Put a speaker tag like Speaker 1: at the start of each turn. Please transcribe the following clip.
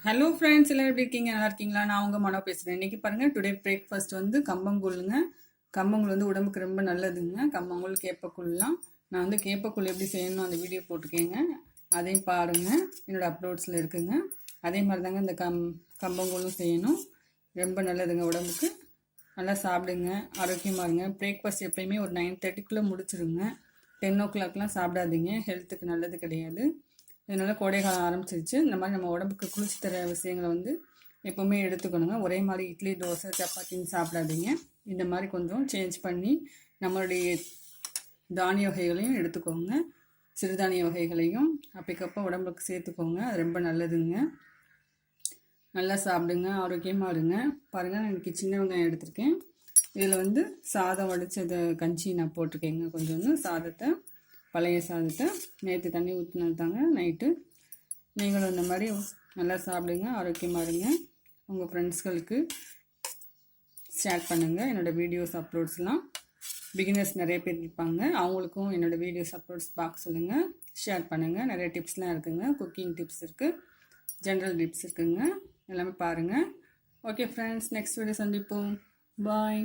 Speaker 1: Hello friends, எல்லாம் எப்படி இருக்கீங்க? நல்லா இருக்கீங்களா? நான் உங்கள் மனோ பேசுகிறேன். இன்றைக்கி பாருங்கள், டுடே பிரேக்ஃபாஸ்ட் வந்து கம்பங்கூழுங்க. கம்பங்கூழ் வந்து உடம்புக்கு ரொம்ப நல்லதுங்க. கம்பங்கூழ் கேப்பக்கூழ்லாம். நான் வந்து கேப்பக்கூழ் எப்படி செய்யணும் அந்த வீடியோ போட்டிருக்கேங்க. அதையும் பாருங்கள், என்னோடய அப்லோட்ஸில் இருக்குங்க. அதே மாதிரி தாங்க இந்த கம்பங்கூழும் செய்யணும். ரொம்ப நல்லதுங்க உடம்புக்கு. நல்லா சாப்பிடுங்க, ஆரோக்கியமாக இருங்க. பிரேக்ஃபாஸ்ட் எப்பயுமே ஒரு 9:30க்குள்ளே முடிச்சிருங்க. 10 o'clockலாம் சாப்பிடாதீங்க, ஹெல்த்துக்கு நல்லது கிடையாது. இதனால் கோடைக்காலம் ஆரம்பிச்சிருச்சு. இந்த மாதிரி நம்ம உடம்புக்கு குளிர்ச்சி தர விஷயங்களை வந்து எப்போவுமே எடுத்துக்கணுங்க. ஒரே மாதிரி இட்லி, தோசை, சப்பாத்தின்னு சாப்பிடாதீங்க. இந்த மாதிரி கொஞ்சம் சேஞ்ச் பண்ணி நம்மளுடைய தானிய வகைகளையும் எடுத்துக்கோங்க. சிறுதானிய வகைகளையும் அப்பக்கப்போ உடம்புக்கு சேர்த்துக்கோங்க. அது ரொம்ப நல்லதுங்க. நல்லா சாப்பிடுங்க, ஆரோக்கியமாக இருங்க. பாருங்கள், நான் இன்றைக்கி சின்ன வெங்காயம் எடுத்திருக்கேன். இதில் வந்து சாதம் வடித்தது கஞ்சி நான் போட்டிருக்கேங்க. கொஞ்சம் சாதத்தை, பழைய சாதத்தை நேற்று தண்ணி ஊற்றினது தாங்க நைட்டு. நீங்களும் இந்த மாதிரி நல்லா சாப்பிடுங்க, ஆரோக்கியமாக இருங்க. உங்கள் ஃப்ரெண்ட்ஸ்களுக்கு ஷேர் பண்ணுங்கள். என்னோடய வீடியோஸ் அப்லோட்ஸ்லாம் பிகினர்ஸ் நிறைய பேர் இருப்பாங்க, அவங்களுக்கும் என்னோடய வீடியோஸ் அப்லோட்ஸ் பார்க்க சொல்லுங்கள், ஷேர் பண்ணுங்கள். நிறைய டிப்ஸ்லாம் இருக்குதுங்க. குக்கிங் டிப்ஸ் இருக்குது, ஜென்ரல் டிப்ஸ் இருக்குதுங்க. எல்லாமே பாருங்கள். ஓகே ஃப்ரெண்ட்ஸ், நெக்ஸ்ட் வீடியோ சந்திப்போம். பாய்.